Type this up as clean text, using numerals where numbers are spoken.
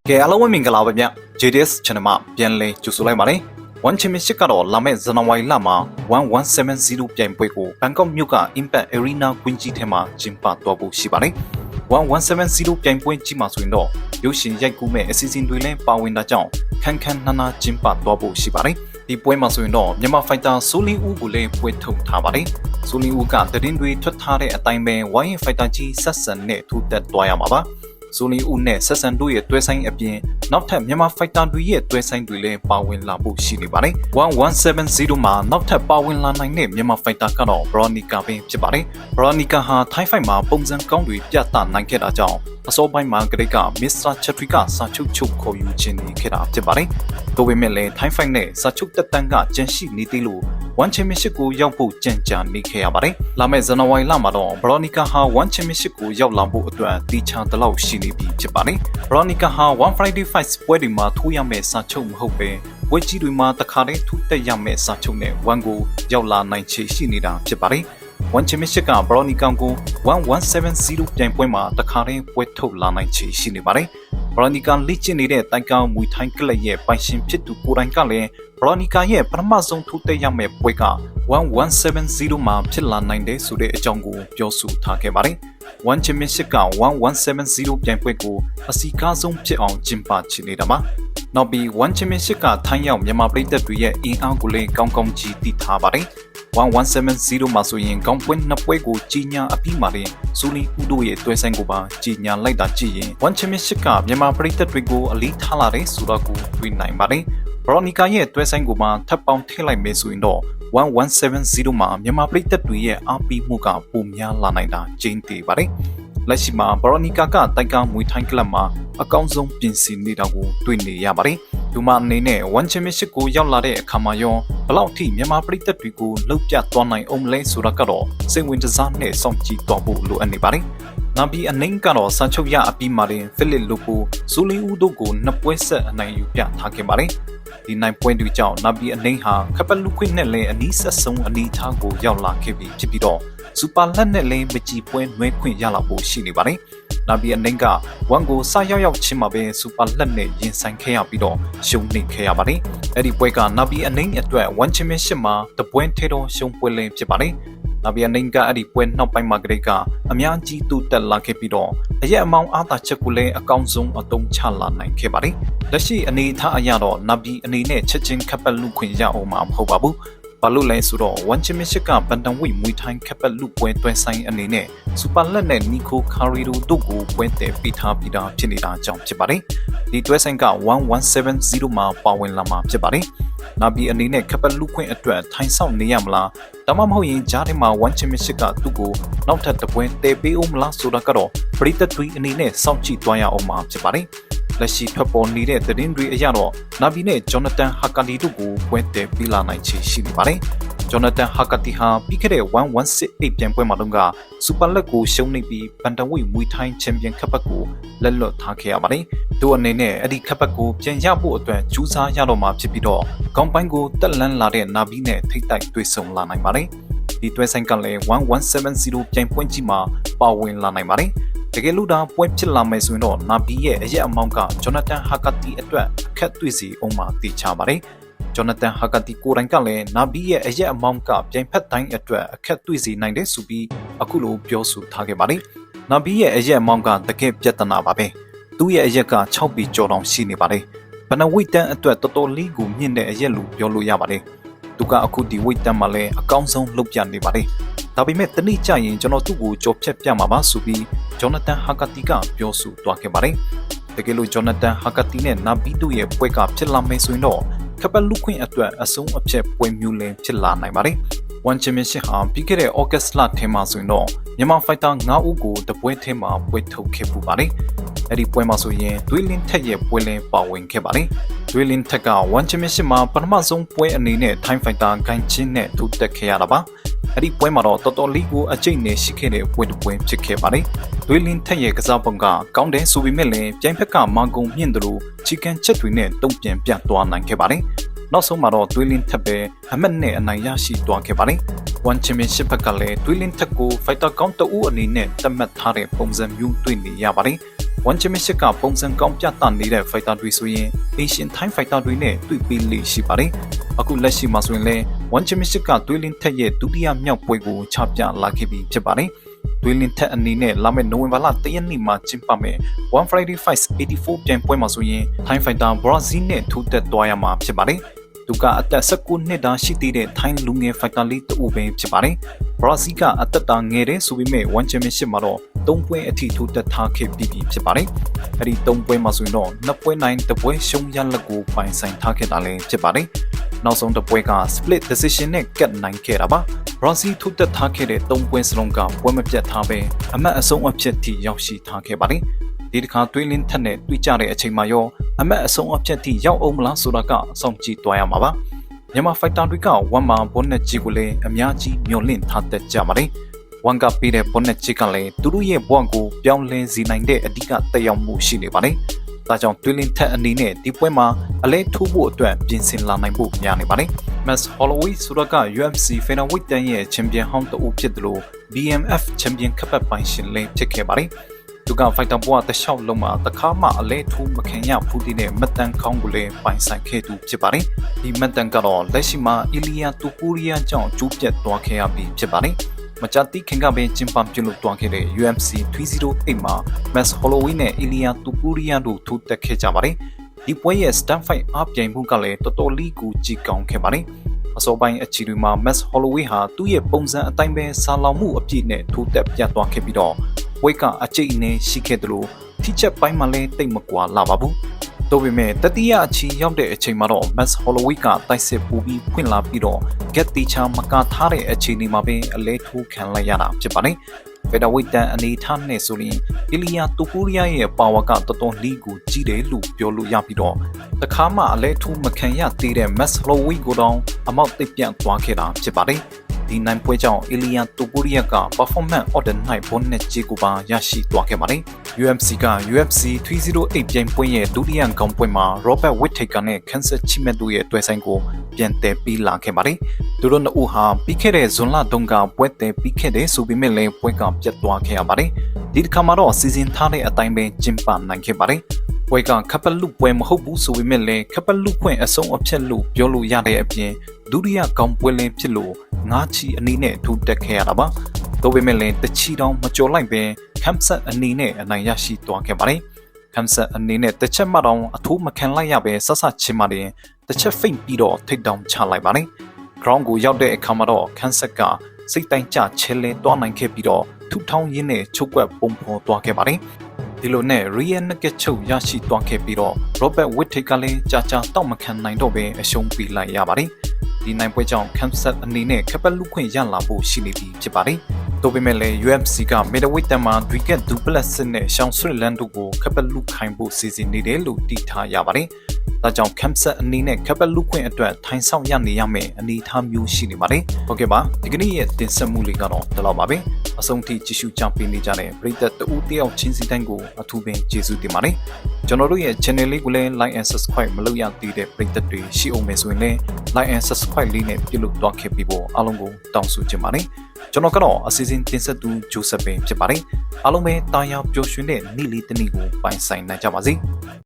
ကဲအားလုံးပဲမင်္ဂလာပါဗျ JDS Channel မှာပြန်လည်ကြိုဆိုလိုက်ပါတယ်။ One Championship ကတော့လာမယ့်ဇန်နဝါရီလမှာ1170ပြိုင်ပွဲကိုဘန်ကောက်မြို့က Impact Arena ကွင်းကြီးထဲမှာကျင်းပသွားဖို့ရှိပါတယ်။1170ပြိုင်ပွဲကြီးမှာဆိုရင်တော့ရုပ်ရှင်ရိုက်ကူးမဲ့အစီအစဉ်တွေလည်းပါဝင်တာကြောင့်ခန်းခန်းနားနားကျင်းပသွားဖို့ရှိပါတယ်။ဒီပွဲမှာဆိုရင်တော့မြန်မာဖိုက်တာဆိုလင်းဦးကိုလည်းပွဲထုတ်ထားပါတယ်။ဆိုလင်းဦးကတရင်တွေထွက်ထားတဲ့အတိုင်းပဲဝိုင်းရင်ဖိုက်တာကြီးဆက်ဆန်နဲ့ထိုးတက်သွားရမှာပါ။ဆိုလင်းဦးနဲ့ဆက်ဆန်တို့ရဲ့တွဲဆိုင်အပြင်နောက်ထပ်မြန်မာဖိုက်တာတွေရဲ့တွဲဆိုင်တွေလည်းပါဝင်လာဖို့ရှိနေပါတယ်။1170မှာနောက်ထပ်ပါဝင်လာနိုင်တဲ့မြန်မာဖိုက်တာကတော့ Veronica ပဲဖြစ်ပါတယ်။ Veronica ဟာ Thai Fight မှာပုံစံကောင်းတွေပြသနိုင်ခဲ့တာကြောင့်အစောပိုင်းမှာကလေးက Mr. Chatri ကစာချုပ်ခေါ်ယူခြင်းနေခဲ့တာဖြစ်ပါတယ်။ဒါပေမဲ့လည်း Thai Fight နဲ့စာချုပ်တက်တန်းကကျန်ရှိနေသေးလို့One Championship ကိုရောက်ဖို့ကြံကြာနေခဲ့ရပါတယ်။လာမယ့်ဇန်နဝါရီလမှာတော့ Veronica ဟာ One Championship ကိုရောက်လာဖို့အတွက်တီချာတလောက်ရှိနေပြီဖြစ်ပါတယ်။ Veronica ဟာ One Friday Fight ပွဲတွေမှာထိုးရမယ့်စာချုပ်မဟုတ်ပဲပွဲကြီးတွေမှာတခါတည်းထိုးတက်ရမယ့်စာချုပ်နဲ့ One ကိုရောက်လာနိုင်ချေရှိနေတာဖြစ်ပါတယ်။ One Championship က Veronica ကို1170ပြိုင်ပွဲမှာတခါတည်းပွဲထုတ်လာနိုင်ချေရှိနေပါတယ်။ Veronica လေ့ကျင့်နေတဲ့တိုင်ကောင်မွေထိုင်းကလပ်ရဲ့ပိုင်ရှင်ဖြစ်သူကိုတိုင်ကလည်း Veronica ရဲ့ပထမဆုံးထိုးတက်ရမယ့်ပွဲက1170မှာဖြစ်လာနိုင်တယ်ဆိုတဲ့အကြောင်းကိုပြောဆိုထားခဲ့ပါတယ်။ One Championship က1170ပြိုင်ပွဲကိုအစီကားဆုံးဖြစ်အောင်ကျင်းပချင်နေတာပါ။နောက်ပြီး One Championship ကထိုင်းရောက်မြန်မာပြည်သက်တွေရဲ့အင်အားကိုလည်းကောင်းကောင်းကြီးတည်ထားပါတယ်။ 1170မှာဆိုရင်ကောင်းပွဲနှစ်ပွဲကိုကြီးညာအပြီးမှာတင်စူလီဦးတို့ရဲ့တွဲဆိုင်ကိုပါကြီးညာလိုက်တာကြည့်ရင် One Championship ကမြန်မာပြည်သက်တွေကိုအလေးထားလာတဲ့ဆိုတော့ကိုတွေ့နိုင်ပါတယ်။ Veronica ရဲ့တွဲဆိုင်ကိုပါထပ်ပေါင်းထည့်လိုက်မယ်ဆိုရင်တော့1170မှာမြန်မာပြည်သက်တွေရဲ့အားပေးမှုကပိုများလာနိုင်တာကျင်းသေးပါတယ်။လက်ရှိမှာ Veronica ကတိုင်ကောင်မွေထိုင်းကလပ်မှာအကောင်းဆုံးပြင်ဆင်နေတာကိုတွေ့နေရပါတယ်။ဒီမှာအနေနဲ့ One Championship ကိုရောက်လာတဲ့အခါမှာရောဘလောက်ထိမြန်မာပြည်သက်တွေကိုလှုပ်ပြသွားနိုင်အောင်လဲဆိုတာကတော့စိတ်ဝင်စားနဲ့စောင့်ကြည့်သွားဖို့လိုအပ်နေပါတယ်။နောက်ပြီးအနှိမ်ကတော့စာချုပ်ရအပြီးမှာတင်ဖိလစ်လိုကိုဇူလီဦးတို့ကိုနှစ်ပွဲဆက်အနိုင်ယူပြထားခဲ့ပါတယ်။ဒီနိုင်ပွဲတွေကြောင့်နောက်ပြီးအနှိမ်ဟာခပလူခွင့်နဲ့လည်းအနီးဆက်ဆုံးအနီးထားကိုရောက်လာခဲ့ပြီဖြစ်ပြီးတော့စူပါလက်နဲ့လည်းမကြည်ပွဲနှွဲခွင့်ရလာဖို့ရှိနေပါတယ်။နောက်ပြီးအနှိမ်ကဝန်ကိုစရောက်ချင်းမှာပဲစူပါလက်နဲ့ရင်ဆိုင်ခဲ့ရပြီးတော့ရှုံးနေခဲ့ရပါတယ်။အဲ့ဒီပွဲကနောက်ပြီးအနှိမ်အတွက် One Championship မှာတပွဲထဲတော့ရှုံးပွဲလင်းဖြစ်ပါတယ်။နောက်ပြီးအနှိမ်ကအဲ့ဒီပွဲနောက်ပိုင်းမှာကလေးကအများကြီးတူတက်လာခဲ့ပြီးတော့အရက်အမောင်းအားသာချက်ကိုလည်းအကောင်းဆုံးအသုံးချလာနိုင်ခဲ့ပါတယ်။လက်ရှိအနေအထားအရတော့နောက်ပြီးအနေနဲ့ချက်ချင်းခပ်ပတ်လူခွင့်ရအောင်မှာမဟုတ်ပါဘူး။ဘာလို့လဲဆိုတော့ One Championship ကဘန်တန်ဝိမွေထိုင်းခပ်ပတ်လူပွဲတွဲဆိုင်အနေနဲ့စူပါလက်နဲ့နီကိုကာရီရိုတို့ကိုပွဲတည်ပေးထားပြီးသားဖြစ်နေတာကြောင့်ဖြစ်ပါတယ်။ဒီတွဲဆိုင်က1170မှာပါဝင်လာမှာဖြစ်ပါတယ်။နောက်ပြီးအနေနဲ့ခပ်ပတ်လူခွင့်အတွက်ထိုင်ဆောင်နေရမလားဒါမှမဟုတ်ရင်ဂျားထဲမှာ One Championship ကသူ့ကိုနောက်ထပ်တစ်ပွဲတည်ပေးအောင်မလားဆိုတာကတော့ပရိသတ်တွေအနေနဲ့စောင့်ကြည့်သွားရအောင်မှာဖြစ်ပါတယ်။လက်ရှိထွက်ပေါ်နေတဲ့သတင်းတွေအရတော့နာဘီနဲ့ဂျော်နသန်ဟာကာလီတို့ကိုပွဲတည်ပေးလာနိုင်ချေရှိနေပါတယ်။ဂျော်နသန်ဟာကာတီဟာပြီးခဲ့တဲ့1168ပြန်ပွဲမှာတုန်းကစူပါလက်ကိုရှုံးနေပြီးဘန်တန်ဝိမွေထိုင်းချန်ပီယံကပ်ပတ်ကိုလက်လွတ်ထားခဲ့ရပါတယ်။သူအနေနဲ့အဲ့ဒီကပ်ပတ်ကိုပြန်ရဖို့အတွက်ကြိုးစားရတော့မှာဖြစ်ပြီးတော့ခေါင်းပိုင်းကိုတက်လန်းလာတဲ့နာဘီနဲ့ထိတ်တိုက်တွေ့ဆုံလာနိုင်ပါတယ်။ဒီတွဲဆိုင်ကလည်း1170ပြန်ပွဲကြီးမှာပါဝင်လာနိုင်ပါတယ်။တကယ်လို့ဒါပွဲဖြစ်လာမယ်ဆိုရင်တော့နာဘီရဲ့အရက်အမောင်းကဂျော်နသန်ဟာကာတီအတွက်အခက်တွေ့စီအောင်မှာတည်ချပါတယ်။ဂျော်နသန်ဟာကာတီကိုယ်တိုင်ကလည်းနာဘီရဲ့အရက်အမောင်းကပြိုင်ဖက်တိုင်းအတွက်အခက်တွေ့စီနိုင်တယ်ဆိုပြီးအခုလိုပြောဆိုထားခဲ့ပါတယ်။နာဘီရဲ့အရက်အမောင်းကတကယ်ပြဿနာပါပဲ။သူ့ရဲ့အရက်က6ပြီကျော်တောင်ရှိနေပါတယ်။ဘဏ္ဍဝိတ်တန်းအတွက်တော်တော်လေးကိုမြင့်တဲ့အရက်လို့ပြောလို့ရပါတယ်။သူကအခုဒီဝိတ်တန်းမှာလည်းအကောင်းဆုံးလုပ်ပြနေပါတယ်။ဒါပေမဲ့တနေ့ကျရင်ကျွန်တော်သူ့ကိုကြော်ဖြတ်ပြမှာပါဆိုပြီးဂျော်နသန်ဟာကာတီကပြောဆိုသွားခဲ့ပါတယ်။တကယ်လို့ဂျော်နသန်ဟာကာတီနဲ့နာဘီတို့ရဲ့ပွဲကဖြစ်လာမယ်ဆိုရင်တော့ခပ်ပတ်လူခွင့်အတွက်အဆုံးအဖြတ်ပွဲမျိုးလင်းဖြစ်လာနိုင်ပါတယ်။ One Championship ဟာပြီးခဲ့တဲ့ August လထဲမှာဆိုရင်တော့မြန်မာဖိုက်တာ9ဦးကိုတပွဲထဲမှာပွဲထုတ်ခဲ့ပူပါတယ်။အဲ့ဒီပွဲမှာဆိုရင်ဒွေလင်းထက်ရဲ့ပွဲလင်းပါဝင်ခဲ့ပါတယ်။ဒွေလင်းထက်က One Championship မှာပထမဆုံးပွဲအနေနဲ့ Thai Fighter ဂိုင်းချင်းနဲ့ထိုးတက်ခဲ့ရတာပါ။အဲ့ဒီပွဲမှာတော့တော်တော်လေးကိုအကျိတ်နဲ့ရှိခဲ့တဲ့ပွဲတစ်ပွဲဖြစ်ခဲ့ပါတယ်။ဒွေလင်းထက်ရဲ့ကစားပုံကကောင်းတယ်ဆိုပေမဲ့လည်းပြိုင်ဖက်ကမာဂုံမြင့်တယ်လို့ချီကန်ချက်တွေနဲ့တုံ့ပြန်ပြသွားနိုင်ခဲ့ပါတယ်။နောက်ဆုံးမှာတော့ဒွေလင်းထက်ပဲအမတ်နဲ့အနိုင်ရရှိသွားခဲ့ပါတယ်။ One Championship ကလည်းဒွေလင်းထက်ကိုဖိုက်တာကောင်းတဦးအနေနဲ့တတ်မှတ်ထားတဲ့ပုံစံမျိုးတွေ့နေရပါတယ်။ 1 championship ကပုံစံကောင်းပြသနေတဲ့ fighter တွေဆိုရင် Asian Thai fighter တွေနဲ့တွေ့ပြီးလေရှိပါတယ်အခုလက်ရှိမှာဆိုရင်လည်း1 championship ကသွေးလင်းထက်ရဲ့ဒုတိယမြောက်ပွဲကိုချပြလာခဲ့ပြီးဖြစ်ပါတယ်သွေးလင်းထက်အနေနဲ့လာမယ့်နိုဝင်ဘာလ1ရက်နေ့မှာကျင်းပမယ်1 Friday Fights 84ပြိုင်ပွဲမှာဆိုရင် Thai fighter Brazil နဲ့ထိုးတက်သွားရမှာဖြစ်ပါတယ်သူကအသက်19နှစ်တာရှိသေးတဲ့ Thai လူငယ် fighter လေးတူပဲဖြစ်ပါတယ်။ Brazil ကအသက်တာငယ်တဲ့ဆိုပေမဲ့ One Championship မှာတော့3ပွဲအထိထိုးတက်ထားခဲ့ပြီးဖြစ်ပါတယ်။အဲဒီ3ပွဲမှာဆိုရင်တော့2ပွဲနိုင်1ပွဲရှုံးရလက်ကိုပိုင်ဆိုင်ထားခဲ့တာလည်းဖြစ်ပါတယ်။နောက်ဆုံးတစ်ပွဲက split decision နဲ့ကတ်နိုင်ခဲ့တာပါ။ Brazil ထိုးတက်ထားခဲ့တဲ့3ပွဲစလုံးကပွဲမပြတ်ထားပဲအမတ်အဆုံးအဖြစ်ထိရောက်ရှိထားခဲ့ပါတယ်။ဒီတစ်ခါတွေးလင်းထက်နဲ့တွေးကြတဲ့အချိန်မှာရောအမတ်အဆုံးအဖြစ်ထိရောက်အောင်မလားဆိုတာကအဆောင်ကြည့်သွားရမှာပါမြန်မာဖိုက်တာတွေကဝမ်မာဘွန်နက်ကြီးကိုလည်းအများကြီးမျှော်လင့်ထားတတ်ကြပါတယ်ဝမ်ကပေးတဲ့ဘွန်နက်ကြီးကလည်းသူတို့ရဲ့ဘဝကိုပြောင်းလဲစေနိုင်တဲ့အဓိကသက်ရောက်မှုရှိနေပါတယ်ဒါကြောင့်တွေးလင်းထက်အနေနဲ့ဒီပွဲမှာအလဲထိုးဖို့အတွက်ပြင်ဆင်လာနိုင်ဖို့များနေပါတယ်Max Holloway ဆိုတာက UFC Featherweight တန်းရဲ့ချန်ပီယံဟောင်းတူဖြစ်တယ်လို့ BMF ချန်ပီယံကပ်ပိုင်ရှင်လည်းဖြစ်ခဲ့ပါတယ်သူကဖိုက်တာဘွားတစ်လျှောက်လုံးမှာတခါမှအလဲထိုးမခင်ရဖူးတဲ့မတန်ခေါင်းကိုလည်းပိုင်ဆိုင်ခဲ့သူဖြစ်ပါတယ်။ဒီမတန်ကတော့လက်ရှိမှာအီလီယာတူပူရီယာကြောင့်ကျိုးပြတ်သွားခဲ့ရပြီးဖြစ်ပါတယ်။မကြတိခင်ကပဲကျင်းပပြုလုပ်သွားခဲ့တဲ့ UFC 308မှာ Max Holloway နဲ့အီလီယာတူပူရီယာတို့ထိုးတက်ခဲ့ကြပါတယ်။ဒီပွဲရဲ့ stand fight အပြိုင်မှုကလည်းတော်တော်လေးကိုကြည်ကောင်းခဲ့ပါတယ်။အစောပိုင်းအခြေအနေမှာ Max Holloway ဟာသူ့ရဲ့ပုံစံအတိုင်းပဲဆာလောင်မှုအပြည့်နဲ့ထိုးတက်ပြတ်သွားခဲ့ပြီးတော့ဝိတ်ကအကျိတ်အနေရှိခဲ့တယ်လို့ထိချက်ပိုင်းမှာလည်းတိတ်မကွာလာပါဘူး။ဒါပေမဲ့တတိယအချီရောက်တဲ့အချိန်မှာတော့ Max Holloway ကတိုက်စစ်ပူပြီးဖွင့်လာပြီးတော့ get တီချာမကာထားတဲ့အချိန်ဒီမှာပဲအလဲထိုးခံလိုက်ရတာဖြစ်ပါတယ်။ Featherweight တန်းအနေထားနဲ့ဆိုရင်အီလီယာတူပူရီယာရဲ့ပါဝါကတော်တော်လေးကိုကြီးတယ်လို့ပြောလို့ရပြီးတော့တခါမှအလဲထိုးမခံရသေးတဲ့ Max Holloway ကိုတော့အမောက်သိပ်ပြန့်သွားခဲ့တာဖြစ်ပါတယ်။ဒီနိုင်ပွဲကြောင့်အီလီယာတူပူရီယာက performance of the night ဘွန်နဲ့ဂျီကိုပါရရှိသွားခဲ့ပါတယ်။ UFC က UFC 308ပြိုင်ပွဲရဲ့ဒုတိယကောင်ပွဲမှာ Robert Whittaker နဲ့ Kansas Chimet တို့ရဲ့တွဲဆိုင်ကိုပြန်တည်ပြီးလာခဲ့ပါတယ်။သူတို့နှစ်ဦးဟာပြီးခဲ့တဲ့ဇွန်လတုန်းကပွဲတည်ပြီးခဲ့တဲ့ဆိုပေမဲ့လည်းပွဲကပြတ်သွားခဲ့ရပါတယ်။ဒီတစ်ခါမှာတော့စီစဉ်ထားတဲ့အတိုင်းပဲကျင်းပနိုင်ခဲ့ပါတယ်။ပွဲကခပ်ပလူပွဲမဟုတ်ဘူးဆိုပေမဲ့လည်းခပ်ပလူခွင့်အဆုံးအဖြတ်လို့ပြောလို့ရတဲ့အပြင်ဒုတိယကောင်ပွဲလည်းဖြစ်လို့ငါးချီအနေနဲ့ထိုးတက်ခဲ့ရတာပါ။ဒါပေမဲ့လည်းတချီတောင်မကြော်လိုက်ပဲခမ်ဆတ်အနေနဲ့အနိုင်ရရှိသွားခဲ့ပါတယ်။ခမ်ဆတ်အနေနဲ့တစ်ချက်မှတော့အထိုးမခံလိုက်ရပဲဆဆချင်းမှတင်တစ်ချက်ဖိတ်ပြီးတော့ထိတ်တောင်ချလိုက်ပါတယ်။ ground ကိုရောက်တဲ့အခါမှာတော့ခမ်ဆတ်ကစိတ်တိုင်းကျချဲလဲတွားနိုင်ခဲ့ပြီးတော့ထူထောင်ရင်းနဲ့ချုပ်ကွက်ပုံဖော်သွားခဲ့ပါတယ်။ဒီလိုနဲ့ Real Nugget ချုပ်ရရှိသွားခဲ့ပြီးတော့ Robert Whittaker ကလည်းကြာတောက်မခံနိုင်တော့ပဲအရှုံးပေးလိုက်ရပါတယ်။ဒီနိုင်ပွဲကြောင့် Kansas အနေနဲ့ခပ်လူခွင့်ရလာဖို့ရှိနေပြီဖြစ်ပါတယ်။ဒါပေမဲ့လည်း UFC က Middleweight တန်းမှာ Dricus Du Plessis နဲ့ Sean Strickland တို့ကိုခပ်လူခိုင်ဖို့စီစဉ်နေတယ်လို့သိထားရပါတယ်။ဒါကြောင့် Kansas အနေနဲ့ခပ်လူခွင့်အတွက်ထိုင်ဆောင်ရနေရမယ်အနေအထားမျိုးရှိနေပါတယ်။ဟုတ်ကဲ့ပါဒီကနေ့ရဲ့တင်ဆက်မှုလေးကတော့ဒီလောက်ပါပဲ။အဆုံးထိကြည့်ရှုကြပေးနေကြတဲ့ပရိသတ်တဦးတယောက်ချင်းစီတိုင်းကိုအထူးပင်ကျေးဇူးတင်ပါတယ်။ကျွန်တော်တို့ရဲ့ channel လေးကိုလည်း like and subscribe မလုပ်ရသေးတဲ့ပရိသတ်တွေရှိအောင်မယ်ဆိုရင်လည်း like and subscribe လေးနဲ့ပြုလုပ်သွားခဲ့ပြီးဖို့အားလုံးကိုတောင်းဆိုချင်ပါတယ်။ကျွန်တော်ကတော့အစီအစဉ်တင်ဆက်သူဂျိုးဆက်ပင်ဖြစ်ပါတယ်။အားလုံးပဲတာယာပျော်ရွှင်တဲ့နေ့လေးတစ်နေ့ကိုပိုင်ဆိုင်နိုင်ကြပါစေ။